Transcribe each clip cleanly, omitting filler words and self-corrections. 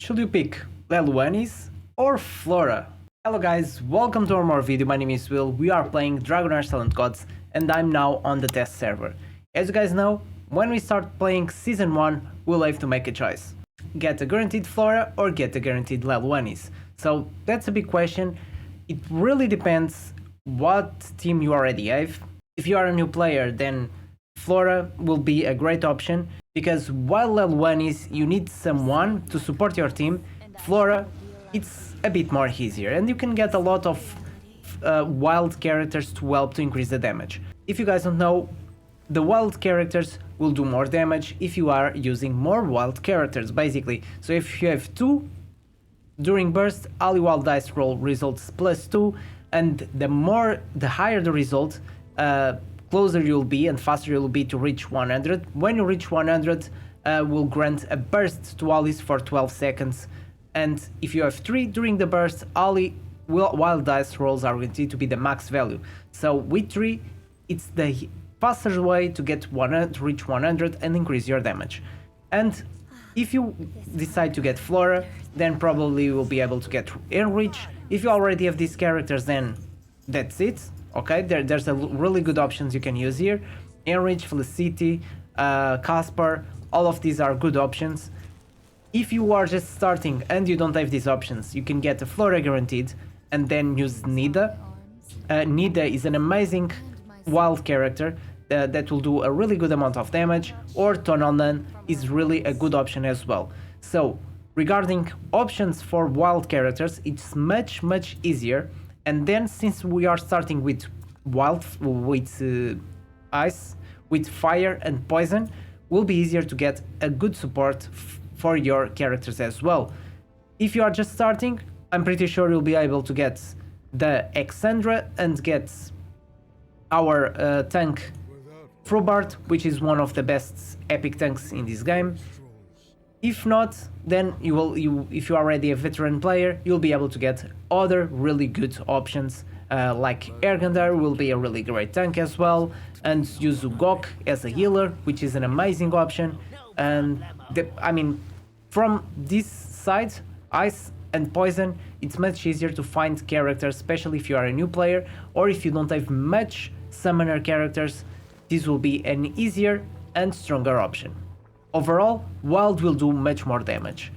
Should you pick Lelwanis or Flora? Hello guys, welcome to our more video. My name is Will. We are playing Dragonheir Silent Gods and I'm now on the test server. As you guys know, when we start playing Season 1, we'll have to make a choice. Get a guaranteed Flora or get a guaranteed Lelwanis. So that's a big question. It really depends what team you already have. If you are a new player, then Flora will be a great option, because while Lelwanis you need someone to support your team, Flora it's a bit more easier and you can get a lot of wild characters to help to increase the damage. If you guys don't know, the wild characters will do more damage if you are using more wild characters basically. So if you have 2 during burst, all wild dice roll results +2, and the higher the result, closer you'll be and faster you'll be to reach 100. When you reach 100, will grant a burst to allies for 12 seconds. And if you have 3 during the burst, ally wild dice rolls are guaranteed to be the max value. So with 3, it's the fastest way to get 100, to reach 100 and increase your damage. And if you decide to get Flora, then probably you will be able to get Enrich. If you already have these characters, then that's it. Okay, there's a really good options you can use here. Enrich, Felicity, Casper, all of these are good options. If you are just starting and you don't have these options, you can get a Flora guaranteed and then use Nida. Nida is an amazing wild character that will do a really good amount of damage, or Tononan is really a good option as well. So regarding options for wild characters, it's much easier. And then since we are starting with ice, with fire and poison, will be easier to get a good support for your characters as well. If you are just starting, I'm pretty sure you'll be able to get the Exandra and get our tank Frobart, which is one of the best epic tanks in this game. If not, then if you're already a veteran player, you'll be able to get other really good options, like Dragonheir will be a really great tank as well, and use Ugok as a healer, which is an amazing option. And I mean, from this side, ice and poison, it's much easier to find characters, especially if you are a new player or if you don't have much summoner characters. This will be an easier and stronger option. Overall, wild will do much more damage.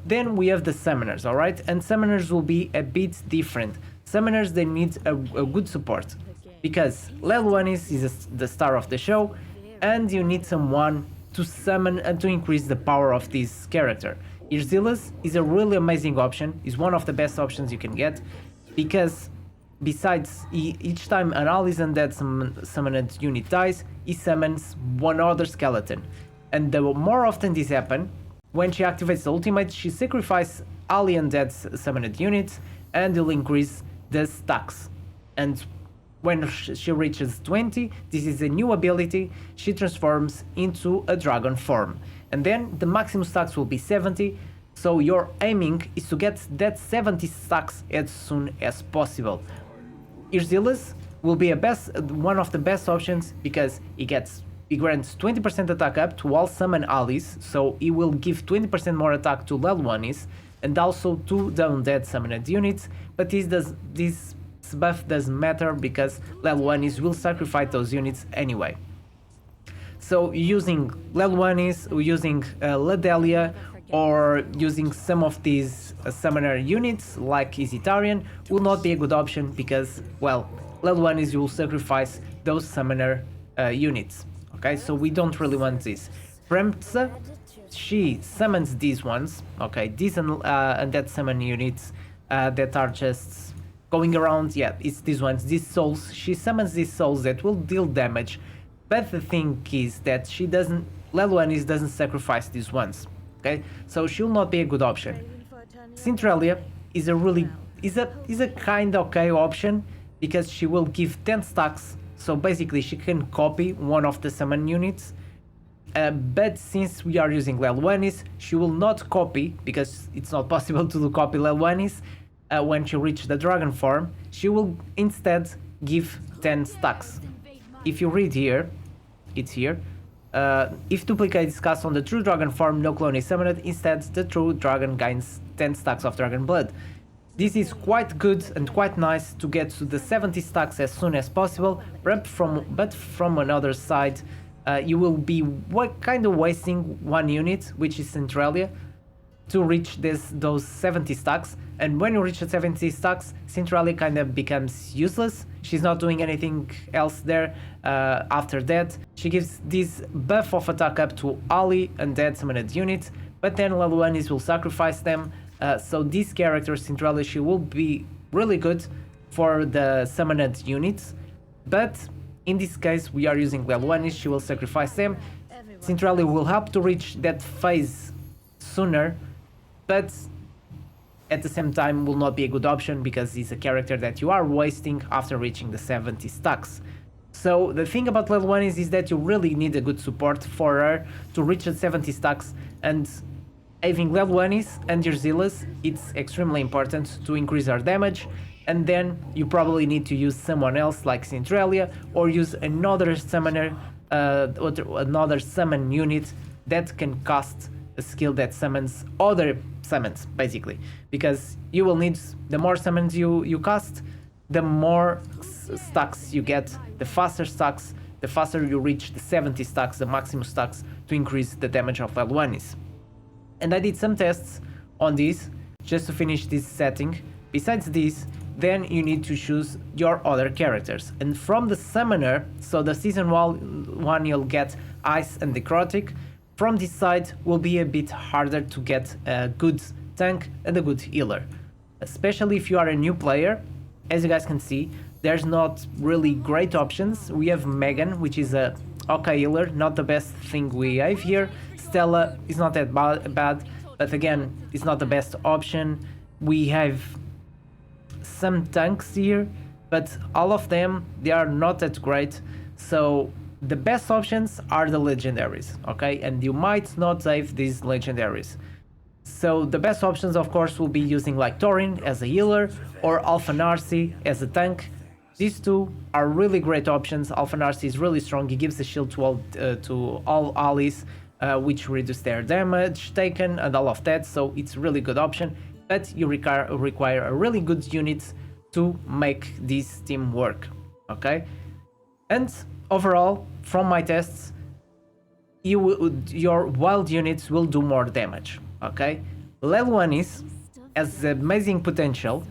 Then we have the summoners, alright? And summoners will be a bit different. Summoners, they need a good support, because Lelwanis is the star of the show and you need someone to summon and to increase the power of this character. Irzilis is a really amazing option, is one of the best options you can get, because besides each time an ally undead summoned unit dies, he summons one other skeleton. And the more often this happens, when she activates the ultimate, she sacrifices ally undead summoned units and will increase the stacks. And when she reaches 20, this is a new ability, she transforms into a dragon form. And then the maximum stacks will be 70, so your aiming is to get that 70 stacks as soon as possible. Irzilis will be one of the best options, because he grants 20% attack up to all summon allies, so he will give 20% more attack to Lelwanis and also to the undead summoned units, but this buff doesn't matter because Lelwanis will sacrifice those units anyway. So using Lelwanis, using Ladelia, or using some of these summoner units like Isitarian will not be a good option, because, well, Lelwanis will sacrifice those summoner units. Okay, so we don't really want this. Premtsa, she summons these ones, okay, these undead summon units that are just going around, yeah, it's these ones, these souls. She summons these souls that will deal damage, but the thing is that Lelwanis doesn't sacrifice these ones, okay, so she'll not be a good option. Centralia is a kind of okay option, because she will give 10 stacks. So basically she can copy one of the summon units, but since we are using Lelwanis, she will not copy, because it's not possible to copy Lelwanis when she reaches the dragon form. She will instead give 10 stacks. If you read here, it's here, If duplicate is cast on the true dragon form, no clone is summoned. Instead, the true dragon gains 10 stacks of dragon blood. This is quite good and quite nice to get to the 70 stacks as soon as possible, but from another side, you will be kind of wasting one unit, which is Centralia, to reach those 70 stacks. And when you reach the 70 stacks, Centralia kind of becomes useless. She's not doing anything else there. After that, she gives this buff of attack up to Ali and dead summoned units, but then Lelwanis will sacrifice them. So this character, Centralia, she will be really good for the summoned units, but in this case we are using Lelwanis. She will sacrifice them. Centralia will help to reach that phase sooner, but at the same time will not be a good option because he's a character that you are wasting after reaching the 70 stacks. So the thing about Lelwanis is that you really need a good support for her to reach the 70 stacks, and having Lelwanis and your Zealous, it's extremely important to increase our damage. And then you probably need to use someone else like Centralia, or use another summoner, another summon unit that can cast a skill that summons other summons, basically, because you will need, the more summons you cast, the more stacks you get, the faster stacks, the faster you reach the 70 stacks, the maximum stacks, to increase the damage of Lelwanis. And I did some tests on this just to finish this setting. Besides this, then you need to choose your other characters, and from the summoner, so the season 1 you'll get Ice and Necrotic. From this side will be a bit harder to get a good tank and a good healer, especially if you are a new player. As you guys can see, there's not really great options. We have Megan, which is a okay healer, not the best thing we have here. Stella is not that bad, but again, it's not the best option. We have some tanks here, but all of them, they are not that great. So the best options are the legendaries, okay? And you might not have these legendaries. So the best options, of course, will be using like Thorin as a healer or Alphanarsi as a tank. These two are really great options. Alphanarsi is really strong. He gives a shield to all allies, which reduce their damage taken and all of that. So it's a really good option. But you require a really good unit to make this team work, okay? And overall, from my tests, your wild units will do more damage, okay? Lelwanis has amazing potential.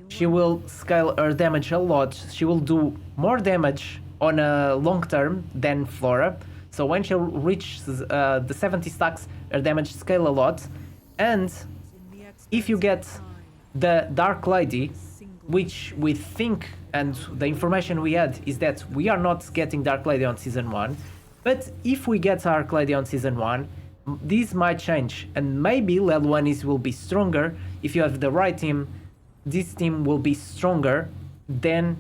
She will scale her damage a lot. She will do more damage on a long term than Flora. So when she reaches the 70 stacks, her damage scale a lot. And if you get the Dark Lady, which we think, and the information we had is that we are not getting Dark Lady on Season 1, but if we get Dark Lady on Season 1, this might change, and maybe Lelwanis will be stronger. If you have the right team, this team will be stronger than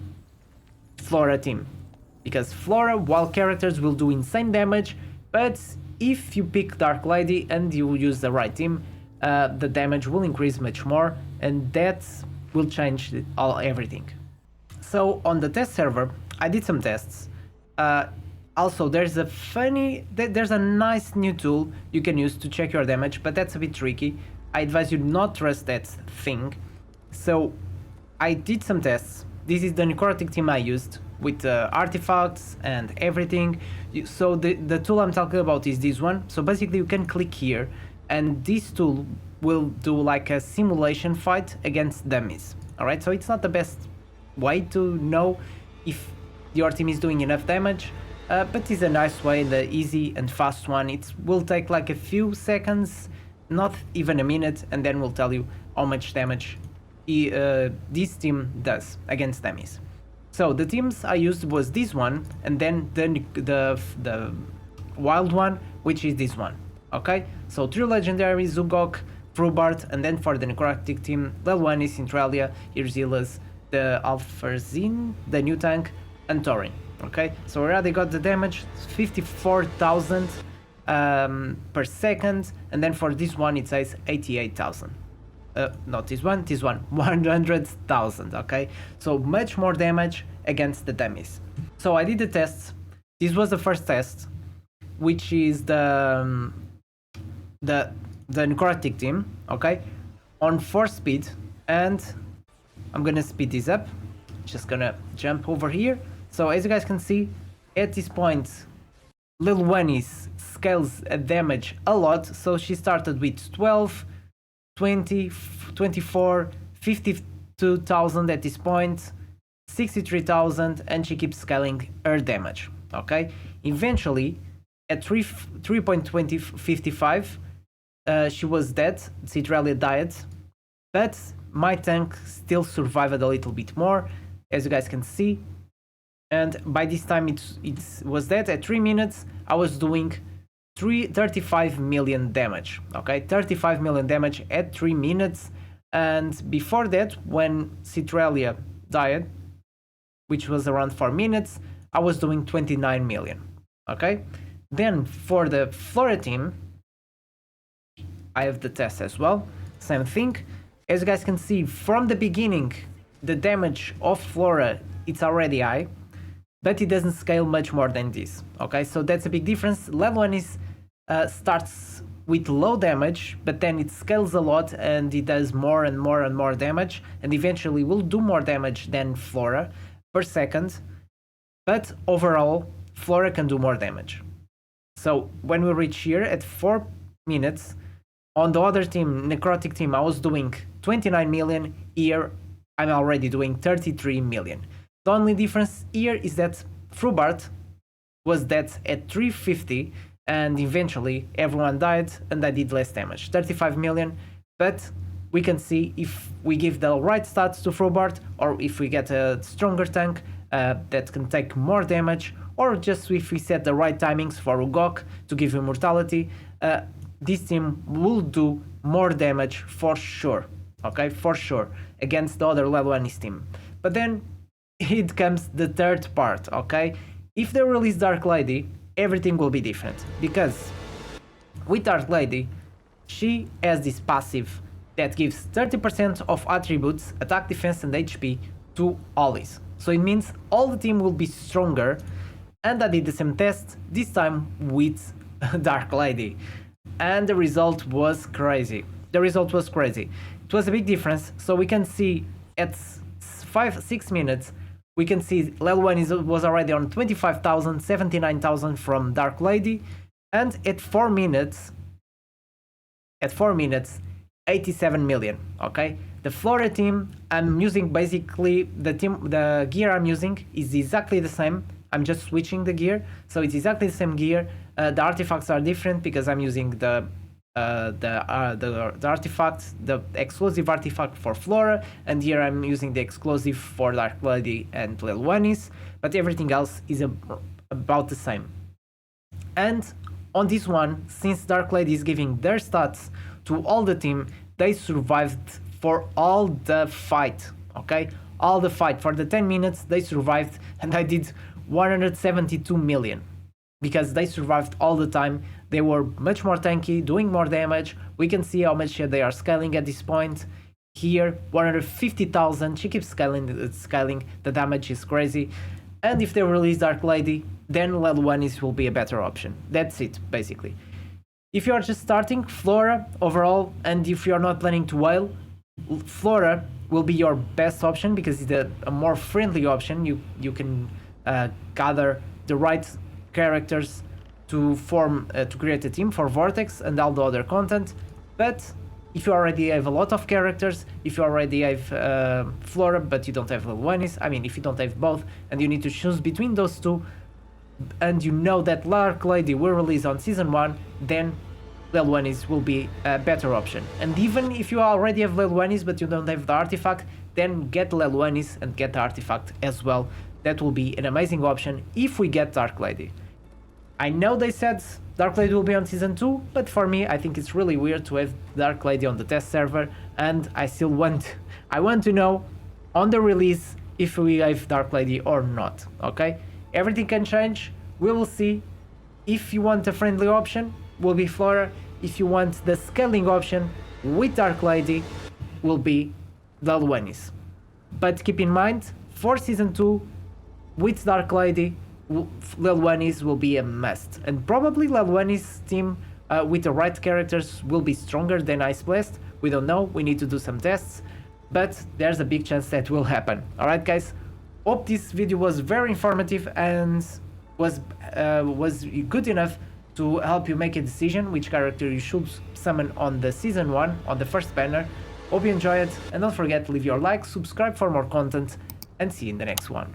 Flora team. Because Flora, wild characters will do insane damage, but if you pick Dark Lady and you use the right team, the damage will increase much more, and that will change everything. So on the test server, I did some tests. Also, there's a nice new tool you can use to check your damage, but that's a bit tricky. I advise you not trust that thing. So I did some tests. This is the necrotic team I used with artifacts and everything. So the tool I'm talking about is this one. So basically you can click here, and this tool will do like a simulation fight against dummies. Alright, so it's not the best way to know if your team is doing enough damage, but it's a nice way, the easy and fast one. It will take like a few seconds, not even a minute, and then will tell you how much damage this team does against dummies. So the teams I used was this one, and then the wild one, which is this one. Okay, so 3 legendary, Zugok, Frubart, and then for the necrotic team, Lelwanis, Centralia, Irzilas, the Alpharzin, the new tank, and Thorin. Okay, so we already got the damage, 54,000 per second, and then for this one it says 88,000. Not this one, 100,000, okay? So much more damage against the dummies. So I did the tests. This was the first test. which is the necrotic team, okay, on 4 speed, and I'm gonna speed this up. Just gonna jump over here. So as you guys can see, at this point, Lelwanis scales damage a lot. So she started with 12, 20, 24, 52,000 at this point, 63,000, and she keeps scaling her damage. Okay, eventually at 3.2055, she was dead. Citralia died, but my tank still survived a little bit more, as you guys can see. And by this time it was dead. At 3 minutes I was doing 35 million damage. Okay, 35 million damage at 3 minutes. And before that, when Citralia died, which was around 4 minutes, I was doing 29 million. Okay, then for the Flora team, I have the test as well. Same thing. As you guys can see, from the beginning, the damage of Flora, it's already high, but it doesn't scale much more than this. Okay, so that's a big difference. Lelwanis starts with low damage, but then it scales a lot and it does more and more and more damage, and eventually will do more damage than Flora per second. But overall, Flora can do more damage. So when we reach here at 4 minutes, on the other team, necrotic team, I was doing 29 million. Here, I'm already doing 33 million. The only difference here is that Frubart was dead at 350, and eventually everyone died and I did less damage, 35 million. But we can see if we give the right stats to Frubart, or if we get a stronger tank that can take more damage, or just if we set the right timings for Ugok to give immortality, this team will do more damage for sure. Okay, for sure, against the other Lelwanis team. But then it comes the third part. Okay, if they release Dark Lady, everything will be different, because with Dark Lady, she has this passive that gives 30% of attributes, attack, defense, and HP to allies. So it means all the team will be stronger. And I did the same test, this time with Dark Lady, and the result was crazy. It was a big difference. So we can see at 6 minutes, we can see Lelwanis was already on 25,000, 79,000 from Dark Lady, and at 4 minutes, 87 million. Okay, the Flora team, I'm using basically the gear I'm using is exactly the same. I'm just switching the gear, so it's exactly the same gear. The artifacts are different because I'm using the artifact, the exclusive artifact for Flora, and here I'm using the exclusive for Dark Lady and Lelwanis, but everything else is about the same. And on this one, since Dark Lady is giving their stats to all the team, they survived for all the fight. Okay, all the fight for the 10 minutes they survived, and I did 172 million because they survived all the time. They were much more tanky, doing more damage. We can see how much they are scaling at this point. Here, 150,000. She keeps scaling. The damage is crazy. And if they release Dark Lady, then Lelwanis will be a better option. That's it, basically. If you are just starting, Flora overall, and if you are not planning to whale, Flora will be your best option because it's a more friendly option. You can gather the right characters to form to create a team for Vortex and all the other content. But if you already have a lot of characters, if you already have Flora but you don't have Lelwanis, I mean if you don't have both and you need to choose between those two, and you know that Dark Lady will release on season 1, then Lelwanis will be a better option. And even if you already have Lelwanis but you don't have the artifact, then get Lelwanis and get the artifact as well. That will be an amazing option if we get Dark Lady. I know they said Dark Lady will be on season 2, but for me I think it's really weird to have Dark Lady on the test server, and I want to know on the release if we have Dark Lady or not. Okay, everything can change, we will see. If you want a friendly option, will be Flora. If you want the scaling option with Dark Lady, will be Lelwanis. But keep in mind, for season 2 with Dark Lady, Lelwanis will be a must, and probably Lelwanis team with the right characters will be stronger than Ice Blast. We don't know, we need to do some tests, but there's a big chance that will happen. Alright guys, hope this video was very informative and was good enough to help you make a decision which character you should summon on the season 1, on the first banner. Hope you enjoy it, and don't forget to leave your like, subscribe for more content, and see you in the next one.